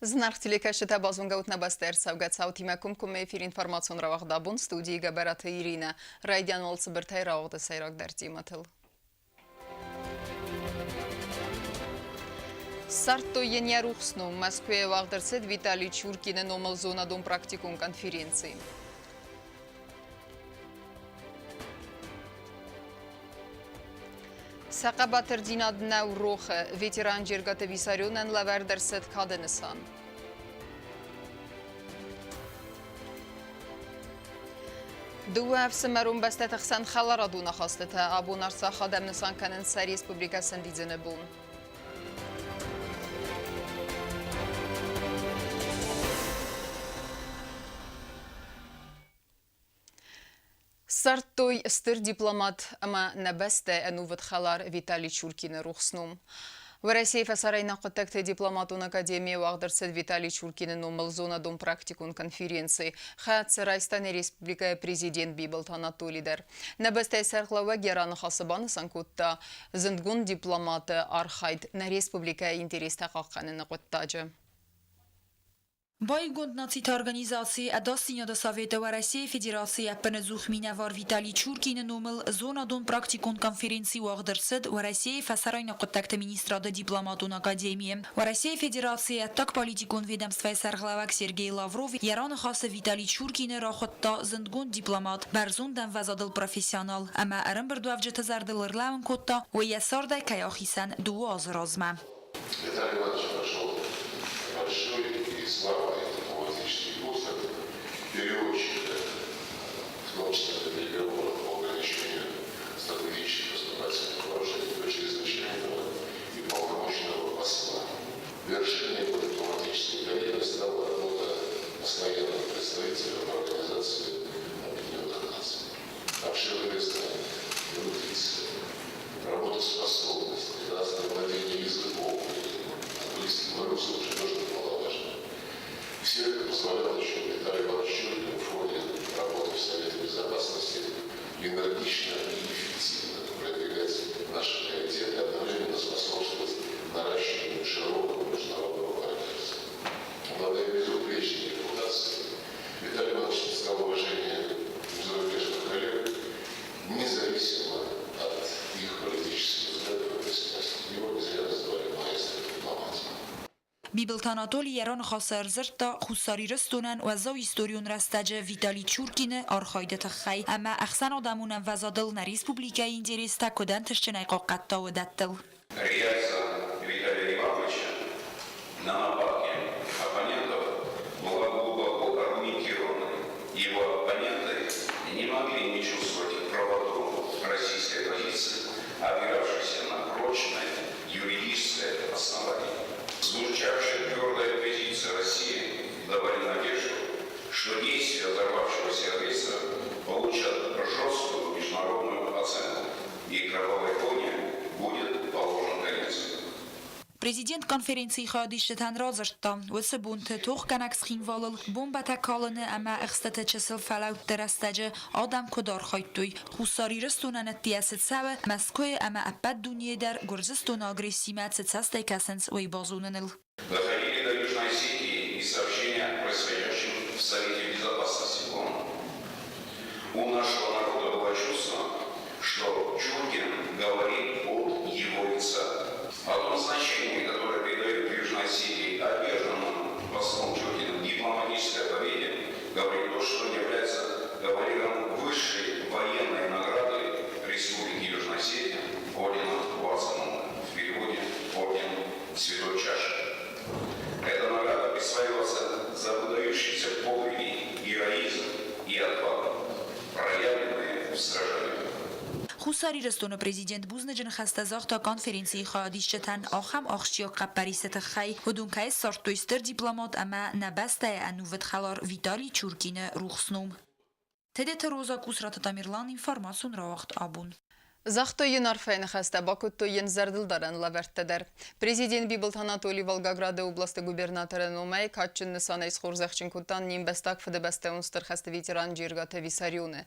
Znarhtilikashita bazungautna baster savgatsauti mekum efir informatsiyon ravaghdabun studiyi gabaratı Irina Raydian olsı birtay ravagda sayrak dertimatil. Sarto yenia ruxnu Moskvaya vagdarsid Vitaliy Churkinin omil zonadun praktikun konferenции. Сақабатыр динадна уроха ветеран жергаты висарюнен лавердерсет кадынысан. Дуэв сымарун бастет ахсан халарадуна хастыта абун арса хадамнысан канын Сай Республикасын дизіні бун. Сартой стыр дипломат ама набесте энуват халар Виталий Чуркины рухснум. В России фасарайна контакты дипломатун академии вагдырсет Виталий Чуркины номыл зонадун практикун конференции. Хат Райстан Республика президент Биболт Анатолийдер. Набесте сархлава гераны хасыбаны санкутта зындгун дипломаты архайд на республика интереста қаққанын қоттажы. Байгунд нацийт организации Адастиня до Совета в России Федерации Аппенезух Минавар Виталий Чуркин номыл зонадун практикун конференции Уагдерсед в России фасарайна контакта министра до дипломатун академии. В России Федерации так политикун ведомства сарглавак Сергей Лавров яраны хасы Виталий Чуркин рахотта зындгун дипломат барзундан вазадыл профессионал. Ама арым бір дуавджета зардылыр лаун котта у ясардай каяхисан дуаз разма. Виталий Иванович прошел большой и славный дипломатический курс от переводчика, в том числе для переговоров по ограничению стратегических поступательных положений до чрезвычайного и полномочного посла. Вершиной его дипломатической карьеры стала работа постоянным представителем Организации Объединенных Наций. Обширные знания, эрудиция, работоспособность, разное владение языком, английским и русским уже тоже немаловажно. Все это позволяло еще Виталию Ивановичу в ходе работы в Совете Безопасности энергично и эффективно продвигать наши приоритеты, одновременно способствовать наращиванию широкого международного партнерства. Обладая безупречной репутацией, Виталий Иванович снискал уважение зарубежных коллег, независимо от их политических взглядов и пристрастий. Его не зря называли маэстро дипломатии. Биболт Анатолий яран خاسر زرتا خساری رستونن و زاوی استوریون رستجه ویتالی چورکینه آرخایده خی اما اخسان آدمونن وزادل نا ریسپوبلیکا اینجریستا کدن تشچنای قاقتا و دتل. Реакция Виталия Ивановича на нападки оппонентов была глубоко аргументированной. Его оппоненты не могли не чувствовать правоту российской позиции, опиравшейся на прочное юридическое основание. Звучавшая твердая позиция России давали надежду, что действия взорвавшегося агрессора получат жесткую международную оценку и кровавой войне будет положен конец. Президент конференции خادیشتن رازشتا و سبونت توخ کنکس خینوالل بومبتا کالنه اما اخستت چسل فلاوت درستجه آدم کدار خایتوی خساری رستونن تیاست سوه مسکوی اما ابد دنیه در گرزستون агрессимат сецастай касенс وی بازوننل. Доходили до Южной Осетии и сообщения о происходящем в Совете Безопасности ООН. У нашего народа было чувство, что Чуркин говорит от его лица. О том значении, которое придает в Южной Осетии одержанному послом Чуркиным дипломатическое победе, говорит то, что он является кавалером высшей военной награды Республики Южная Осетия, ордена Ватсона, в переводе орден Святой Чаши. Эта награда присваивалась за выдающиеся подвиги, героизм и отвагу, проявленные в сражениях. خساری رستون президент بوزنجن خسته زاختا کنفرانسی خادیشتن آخم آخشیا قبریست خی هدون که سارتویستر دیپلمات اما نبسته انووت خلار ویتالی چورکینه روخسنوم. تدت روزا کسرات تامیرلان اینفارماسون را وقت آبون. Захтойын арфайны хаста бакуттойын зардылдарын лавертедер. Президент Биболт Анатолий Волгограда областы губернаторы номай катчынны санайс хорзахчын куттан нимбестак фыдыбесте унстыр хаста ветеран жиргаты висарюны.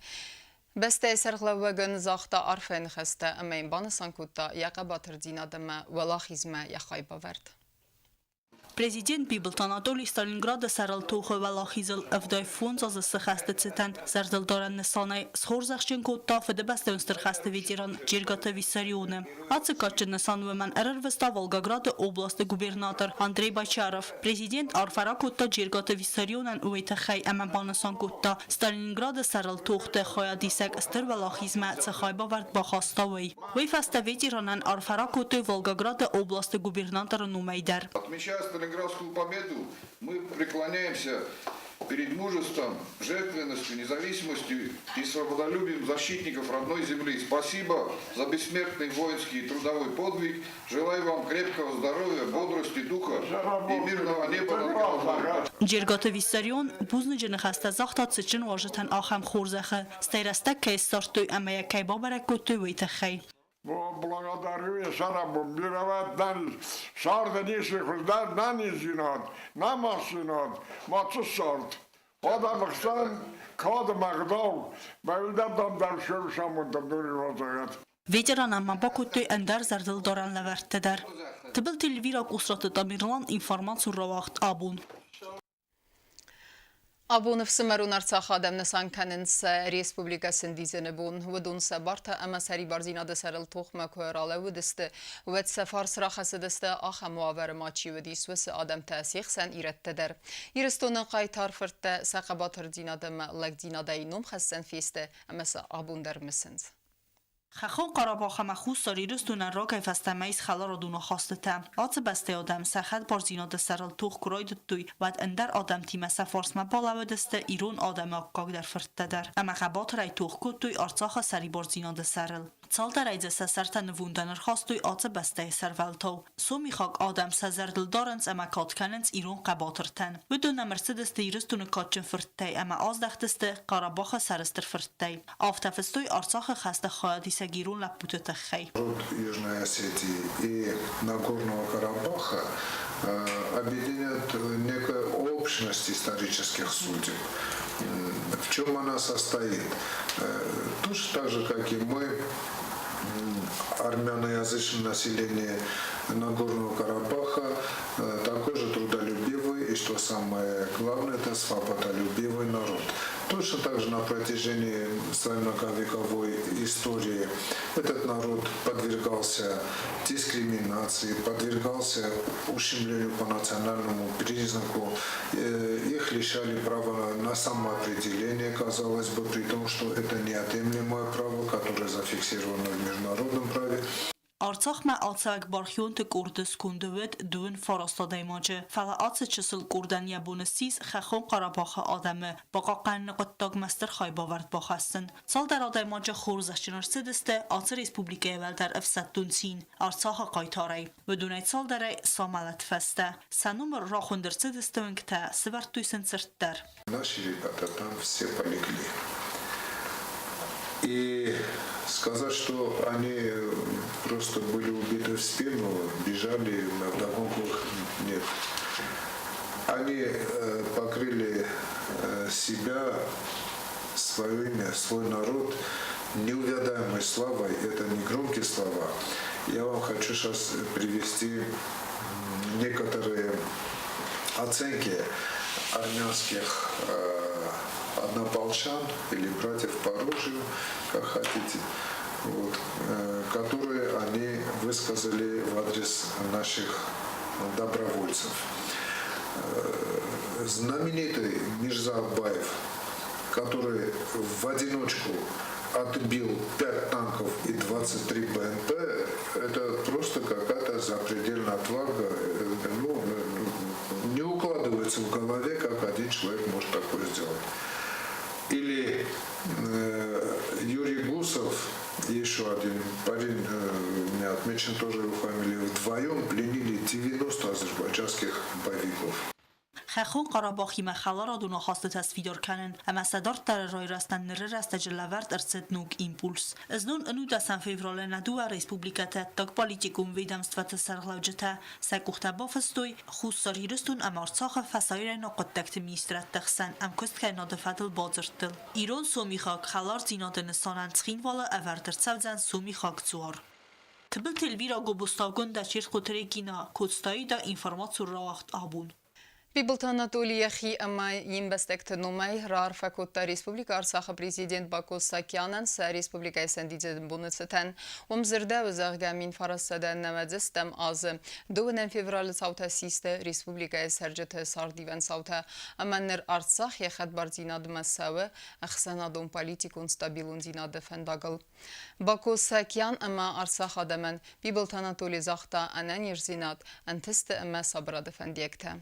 Бесте сәрғлауығын захта арфайны хаста амайн баны санкутта яқа батыр динадымы валахизмы яқай баверд. Президент Бибелт Анатолий Сталинграда саралтухы валахизл авдай фунза засахасты цитан зардалдаран несанай схорзахченко тафыды бастеунстерхасты ветеран Джиргата Виссарионы. Ацикачен несанвыман эрервеста Волгограда областы губернатор Андрей Бачаров. Президент Арфаракутта Джиргата Виссарионан уейтахай амабанасан кутта Сталинграда саралтухты хаядисек стер валахизма цехай бавард бахаставый. Вейфаста ветеранан Арфаракутты Волгограда области губернатора Нумейдар. Отмечая Сталинградскую победу, мы преклоняемся перед мужеством, жертвенностью, независимостью и свободолюбием защитников родной земли. Спасибо за бессмертный воинский и трудовой подвиг. Желаю вам крепкого здоровья, бодрости духа и мирного неба над головой. Джиргата Виссарион бузныжны хаста захтатсычын важытан ахам хорзахы. Стайраста кейстартуй амая кайбабаракутуй вейтахай. Благодарю Сарабу, мировать сорта ниших, на низинат, на масинат, мацу сорт. Адамахсан, када магдал, бавилдам даршев шамунтам дури вазагат. Ветеран амабакутуй эндар зардалдаран лавартедар. Тыбыл телевирак усраты тамирлан информацию равахт абун. Абун в Самарун Арцах Адам Насанканенс Республика Синдизенебун Вудунса Барта Амасари Барзина Десарел Тухма Куэрала Вудесте Вудса Фарс Рахасадесте Аха Муавер Мачи Вудис Вус Адам Тасих Сан Иреттедер Ирестона Qaytar Fırtta Saqabatır Dinadam Lagdina Dainum Hassan Feste Amasa Abun Dermisens خخون قراباخ مخوص داری رستون را که فستمایز خلا را دونه خواسته تم. آت بسته آدم سخت بارزینا دسترال توخ کرای دوی و اندر آدم تیم سفارس مبالا و دسته ایرون آدم آقاق در فرته در. اما خبات رای توخ کد دوی آرچاخ سری بارزینا دسترال. سال در ایزه سرتا نووندن خواست دوی آت بسته سرولتو. سو میخاک آدم سزردل دارنس اما کات کننس ایرون قباترتن. و دونه مرسدس دیرستون کاتچن فرته اما آز دختسته قراباخ سرستر فرته. آفتفستوی آرچاخ خسته خواهدی Сагирун лапутета хай. Народ Южной Осетии и Нагорного Карабаха объединяет некая общность исторических судеб. В чем она состоит? Точно так же, как и мы, армяноязычное население Нагорного Карабаха, такой же трудолюбивый и, что самое главное, это свободолюбивый народ. Точно так же на протяжении своей многовековой истории этот народ подвергался дискриминации, подвергался ущемлению по национальному признаку. Их лишали права на самоопределение, казалось бы, при том, что это неотъемлемое право, которое зафиксировано в международном праве. Արցախ մա ացակ բարխյուն թե կուրդս կունդվետ դուն ֆորոստադայմաճը ֆալա ացը չսլ կուրդան յաբունսիս խախոն Qarabağ adamı բaqaqan qıttaq master xaybavart baxasın Saldar adaymaca xorzaşçınırsıdiste Atı Respublikaya vəldər əfsəddunsin Arçaxa qaytaray və dünəyt saldaray samalat fəstə Sanum raxundırsıdiste vəngtə sıvartuysun sırtlar Наши ребята там все полегли. И сказать, что они просто были убиты в спину, бежали вдогонку, нет. Они покрыли себя, свое имя, свой народ неувядаемой славой. Это не громкие слова. Я вам хочу сейчас привести некоторые оценки армянских однополчан или братьев по оружию, как хотите, вот, которые они высказали в адрес наших добровольцев. Знаменитый Мирза Абаев, который в одиночку отбил 5 танков и 23 БМП, это просто какая-то запредельная отвага. Ну, не укладывается в голове, как один человек может такое сделать. Или Юрий Гусов, еще один парень, у меня отмечен тоже его фамилия, вдвоем пленили 90 азербайджанских боевиков. خخون قراباخی مخلا را دو نخواست تصویر کنن اما صدارت در رای راستن نره راست جلورد ارسد نوگ ایمپولس از نون انو دستن فیورال ندو و ریسپوبلیکتا تاک پالیتیکوم ویدمست و تسرغلوجتا سکوختا بافستوی خوستاری رستون امارتساخ فسایر ناقدکت میسترد تخسن ام کست که نادفدل بازرتل ایران سومی خاک خلار زیناد نسانن تخین والا اوردر سوزن سومی خاک زوار Tıbıl telvira gobustavgun da çirkoterekina kotstayı da informasyon rahat abun. Բիբլթ Անատոլիեխի ըմային բստեկտնումայ հրարվակոտա Ռեսպուբլիկա Արցախը պրեզիդենտ Բակո Սակյանն սա Ռեսպուբլիկայի սնդիձեն բունեցտեն ումզրդա վզաղգամին ֆարասադան նավadzստեմ ազը դուվնեն ֆևրալը սաութասիստը Ռեսպուբլիկայի սերջեթը սարդիվեն սաութը ամաններ Արցախ եղատ բարձինադ մասավը ախսանադոն պալիտիկուն ստաբիլուն զինադը ֆենդագլ Բակո Սակյան ըմա Արցախ ադամեն Բիբլթ Անատոլի զաղտա անան երզինատ ընթստը ըմա սաբրադը ֆենդիեկտը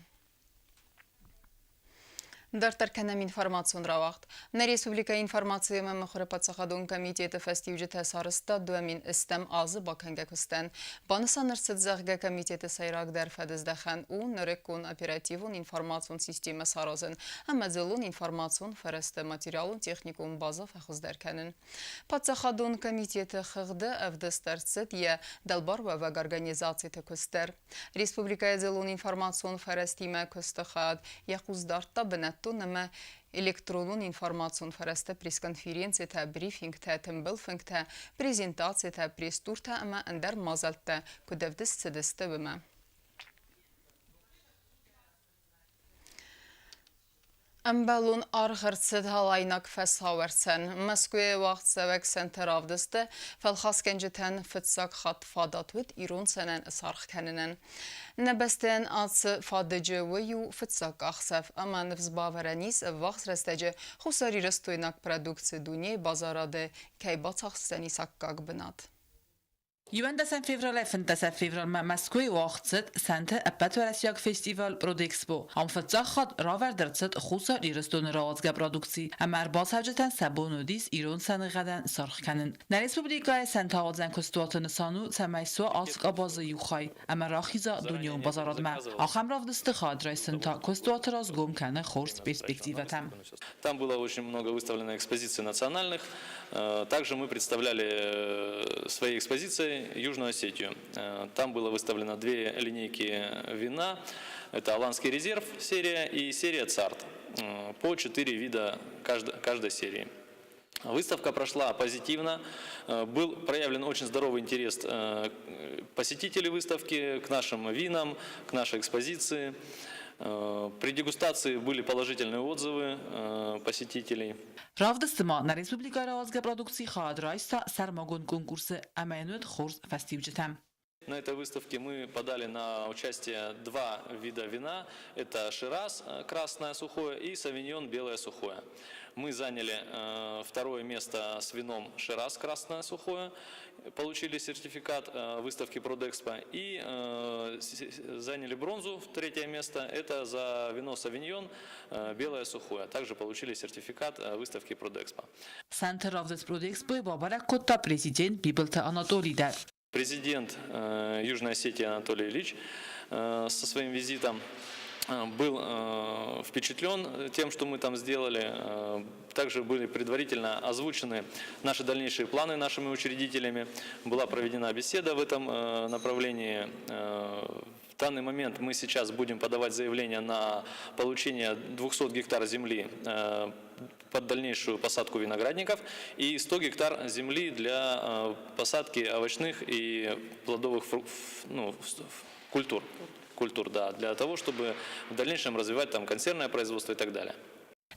Դարտարքանամ ինվորմացիոն ռավաղտ։ Նա Ռեսպուբլիկայի ինվորմացիոյը մխորեպացախադոն կամիտետը ֆեստիվջեթը սարստա դուամին իստեմ ազը բականգակստեն։ Բանսանրցդ զաղգա կամիտետը սայրակ դարֆադզդախան ու նրեկուն օպերատիվուն ինվորմացիոն սիստեմը սարոզն, ամadzելուն ինվորմացիոն ֆերստը մատերիալուն տեխնիկուն բազով ախուզդարքանն։ Պացախադոն կամիտետը խղդը ավդստարցդ է դալբար վավագ օրգանիզացիյը կստեր։ Ռեսպուբլիկայի ձելուն ինվորմացիոն ֆերստիմը կստխад եղուզդարտա բնատ Тунаме электронун информацион фарасты пресс-конференция та брифинг та тэмбэлфинг та презентация та пресс-тур та ама андар мазалта кудавдыс цедесты бima. Ամբալուն արղրցդ հալայնակ ֆես հավերցեն, Մոսկվայի վաղտ սավեք սենտեր ավդստը, վալխասկենջետեն ֆծակ խատ ֆադատուտ իրոն սենեն սարխքեննեն։ Նբստեն ացը ֆադեջևը յու ֆծակ աղսավ, աման վզբավարանիս վաղց ռստեջը խուսարի ռստոյնակ պրադուկցի դունի բազարադը կայբաց աղստանի սակկակ բնատ։ Ювендасен феврале фентасен феврал ма Москвы уахцет санте апатварасяк фестивал Продекспо. Ам фцахат равердерцет хуса ирстон раазга продукци. Амар басавжетен сабонодис ирон сангадан сархканын. На республикай сантаазен костуатын сану самайсо аск абазы юхай. Амар рахиза дуньон базарадма. Ахам равдысты хадрайсын та костуаты разгом каны хорс перспективатам. Там было очень много выставлено экспозиций национальных. Также мы представляли свои экспозиции Южную Осетию. Там было выставлено 2 линейки вина. Это Аланский резерв серия и серия Царт. По 4 вида каждой серии. Выставка прошла позитивно. Был проявлен очень здоровый интерес посетителей выставки к нашим винам, к нашей экспозиции. При дегустации были положительные отзывы посетителей. Равдыстыма на республика раазга продукции хадрайса сармагон конкурсы амайнует хорс фестивджетам. На этой выставке мы подали на участие 2 вида вина. Это Шираз, красное сухое, и Савиньон, белое сухое. Мы заняли 2-е место с вином Шираз, красное сухое. Получили сертификат выставки Продэкспо. И заняли бронзу, 3-е место. Это за вино Савиньон, белое сухое. Также получили сертификат выставки Продэкспо. Center of the Продэкспо бабарак котта президент Бибелта Анатолий дар. Президент Южной Осетии Анатолий Ильич со своим визитом был впечатлен тем, что мы там сделали. Также были предварительно озвучены наши дальнейшие планы нашими учредителями. Была проведена беседа в этом направлении. В данный момент мы сейчас будем подавать заявление на получение 200 гектар земли под дальнейшую посадку виноградников и 100 гектар земли для посадки овощных и плодовых культур, да, для того, чтобы в дальнейшем развивать там консервное производство и так далее.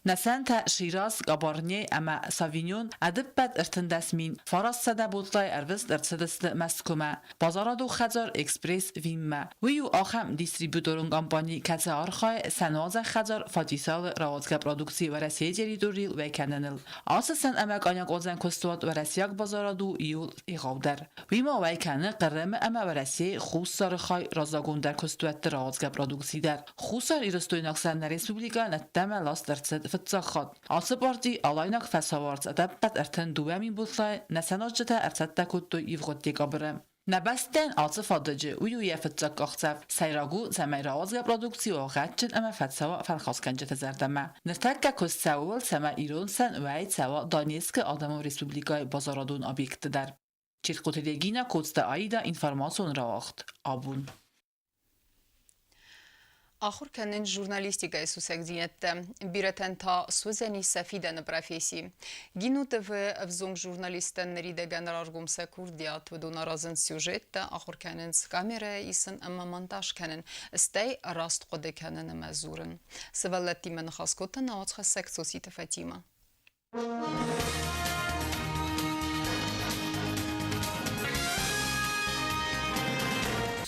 نسانتا شیراز گابارنی اما ساوینیون ادبت ارتندسمین فراس سده بودلای اروست ارتدست مسکومه بازارادو خزار اکسپریس ویمه ویو آخم دیستریبیوتورون کمپانی کسی آرخای سنوازن خزار فاتیسال روازگه پرودکسی و رسیه جریدوریل و کننل آساسن امک آنیاک اوزن کستوات و رسیاک بازارادو ایول ایغاودر ویما و کنه قرم اما و رسیه خوص سارخای رازاگون در کستوات روازگه پرودکسی در خوصار ایرستویناکسن در رسپوبلیکا نتمه لاست ارتد فتزاخات آسه باردی آلایناک فساوارز ادبت ارتن دوامین بودلای نساناجتا ارتد تکوتو ایفغوتی گابرم نبستن آسه فادجه ویوی فتزاک اخصف سیراگو زمین روازگه پرودکسی و غدچن اما فتساوا فرخاسکنجت زردمه نرتکه کستاول سما ایرون سن وید سوا دانیسک آدم رسپوبلیکای بازارادون آبیکت در چیرقوتیگینا کوست آیدا اینفرماسون راوخت آبون آخر کنن ژورنالیستیکای سوسک زینت بیرتن تا سوزنی سفیدن پروفسی. گینو دو افزونگ ژورنالیستن نریده گنرارگوم سکوردیات و دو نارازن سیوژت آخر کنن کامرا ایسن اما منتاج کنن استی راست قد کنن مزورن. سوالتی من خاص کتن نوات خاص سکسوسی تفتیما.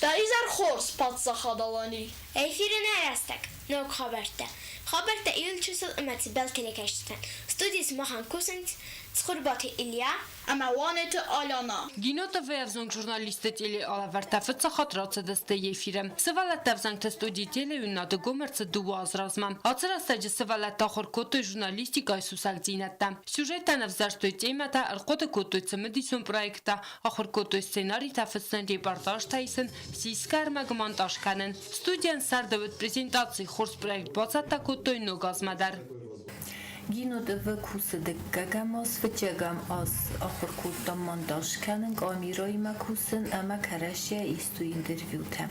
Դարիզար խորս պատսախադալանի։ Էյֆիրը ներաստակ, նոք խաբերտը։ Խաբերտը իլչուսը ըմացի բելքելեկաշտեն։ Ստուդիս մախան կուսնց, ծխուրբաթի իլյա, Ամավանետը Ալյանա։ Գինոտը վեավզոնք ժուրնալիստը տելի ալավարտավը ծախատրացը դստե եվիրը։ Սվալատավզանք տստուդի տելի ուննատը գոմերցը դու ազրազման։ Ացրաստաջը սվալատախոր կոտոյ ժուրնալիստիկայ սուսակ ձինատա։ Սյուժետան ավզարստոյ տեմատա ըրկոտը կոտոյ ծմդիսուն պրոյեկտա, ախոր կոտոյ սցենարի տաֆստեն ռեպարտաժ թայսն, սիսկարմագ մոնտաժ կանեն։ Ստուդիան սարդավըտ պրեզենտացի խորս պրոյեկտ բացատա կոտոյ նոգազմադար։ Գինոտը վկուսը դկգամոս վճգամ աս ախորկուտամ մոնտաժ կանն կամիրոյ մակուսն ամա քարաշիա իստու ինտերվյուտը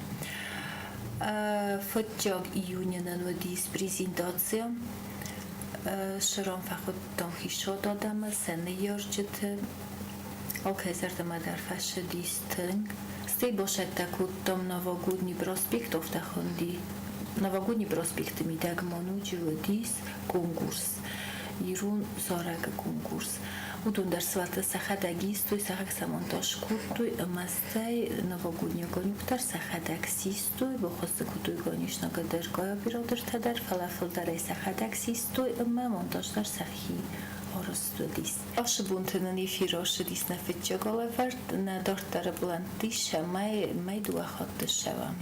ֆոճոգ իյունյանն ոդիս պրեզենտացիա շրոն ֆախոտտոն հիշոտ ադամը սենը յորջտը օքեզերտամադար ֆաշդիստն ստեյ բոշետակուտտոմ նովոգուդնի պրոսպեկտ օվտախոնդի Новогодний проспект Мидагмону Джудис конкурс. Ирун Сорага конкурс. Удундар свата сахадагисту сахаксамонтаж куту мастай новогодний конюктор сахадаксисту бохосты куту гонишна гадеркая биродер тадар фалафелдар сахадаксисту монтаждар сахи оростудис. Ашбунтенен ефирошдис нафетчаголевард надортар блантиша май дуахаттышава.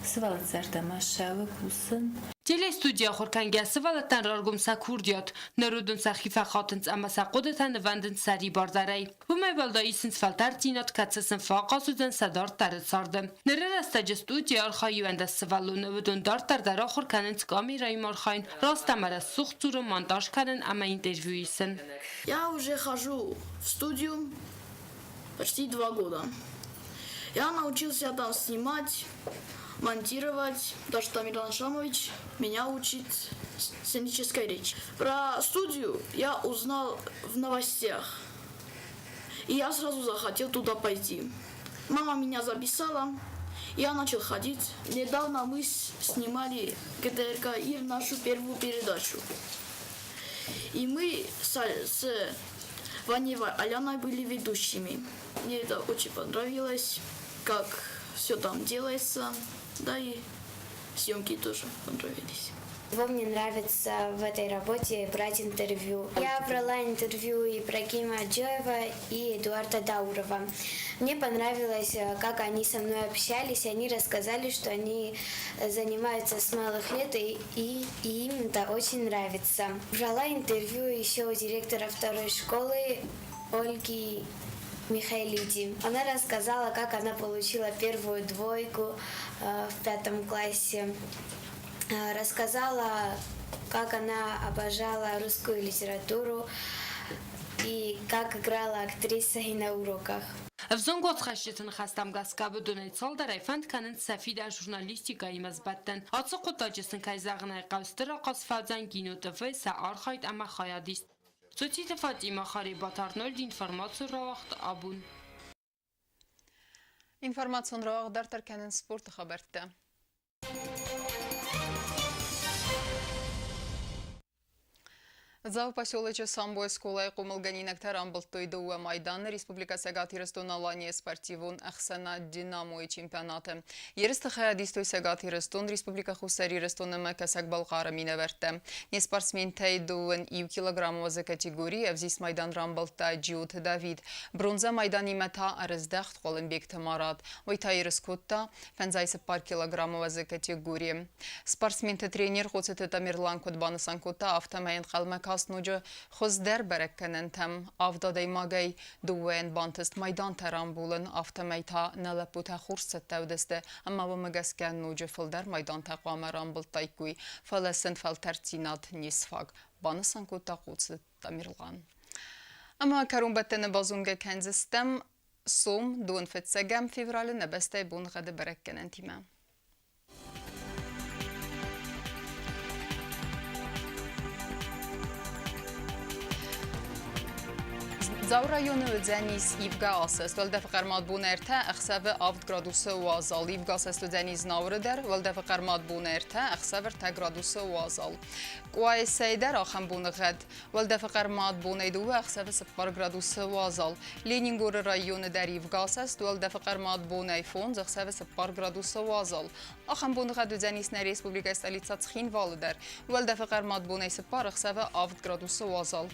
Սվալացարտամաշավը կուսն Телестудия խորքանգյա սվալատան ռարգում սակուրդյոտ, նրուդուն սախիվա խատնց ամասակոդետան նվանդն սարի բարդարայ, վմայ վալդա իսնց վալտար ծինոտ կացսն վաղասուդն սադար տարըտ սարդը։ Նրերաստաջը ստուդիա արխայու әնդաս սվալու նվդուն դար դարդարա խորքանենց կամիրայի մարխայն, ռաստամարա սուղծուրը монтаж կանեն ամա ինտերվյու իսն։ Я уже хожу в студию почти 2 года. Я научился там снимать, монтировать. Даже Тамерлан Шамович меня учит сценической речи. Про студию я узнал в новостях. И я сразу захотел туда пойти. Мама меня записала, я начал ходить. Недавно мы снимали ГТРК ИР нашу первую передачу. И мы с Ваней Аляной были ведущими. Мне это очень понравилось, как все там делается. Да и съемки тоже понравились. Мне нравится в этой работе брать интервью. Я брала интервью и про Кима Джоева, и Эдуарда Даурова. Мне понравилось, как они со мной общались. Они рассказали, что они занимаются с малых лет, и им это очень нравится. Брала интервью еще у директора второй школы Ольги Михайлиди. Она рассказала, как она получила первую двойку в 5 классе. Рассказала, как она обожала русскую литературу и как играла актрисой на уроках. Վզոնգոց խաշետն խաստամ գասկաբը դունեցալ դարայֆանդ կանեն սաֆիդա ժուրնալիստիկայի մզբատտեն։ Ացը կոտաջեսն կայզաղնայ կավստրա կասվadzան գինոտվե սա արխայտ ամա խայադիստ։ Ծոցիտը Ֆատիմա խարի բաթարնոյլ ինվորմացիա ռաղտ աբուն։ Ինվորմացիոն ռաղ դարտար կանեն սպորտ խաբերտը։ Зав поселоче Самбой сколай кумылганинак тарамбылтойды уа майданы Республика Сагат Ерестон алания спортивун ахсана Динамо и чемпионаты. Ересты хаядистой Сагат Ерестон Республика Хусари Ерестон эмэкасак балқары минаверті. Не спортсмен тайдуын ив килограммовазы категории авзис майдан рамбылта Джиот Давид. Бронза майдан имета арыздахт Қолынбек Тамарат. Ойта Ерескотта фэнзайсы пар килограммовазы категории. Спортсмен-ты тренер Хоцеты Тамерлан Кодбаны Санкота автомайын қалмакас نوجه خزدر برکنن تم افدادی ماگی دوین بانتست میدان ترام بولن افتمیتا نلپوت خورست تودسته اما و مگسکن نوجه فلدر میدان تقوام رام بلتایکوی فلسن فلترتینات نیسفاگ بانسان کو تقوت تمیرلان اما کرون بتن بازونگ کنزستم سوم دون فتسگم فیورال نبسته بون غد برکنن تیمه Զավր ռայոնը ձենիս իվգա ասես, վլդեվղարմատ բուներթը əxsəvi 6 gradusu uazal. İvgə asəsli dəniz navrıdır, vəldəvğarmat bunertə əxsəvir 1 gradusu uazal. Quay seydər axın bunu qəd, vəldəvğarmat buneydu və əxsəvi 0 gradusu uazal. Leningor rayonu dər İvgə asəs, vəldəvğarmat buney fond əxsəvi 0 gradusu uazal. Axın bunu qəd dənisnə Respublika stolitsa çıxin valıdır, vəldəvğarmat buney 0 əxsəvi 6 gradusu uazal.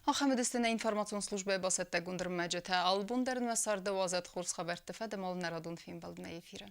Ахамедистина информацион службе басетте гундр мәҗете албундерн ва сарды вазат хурс хабар тефе демол нарадун фин балдна эфире.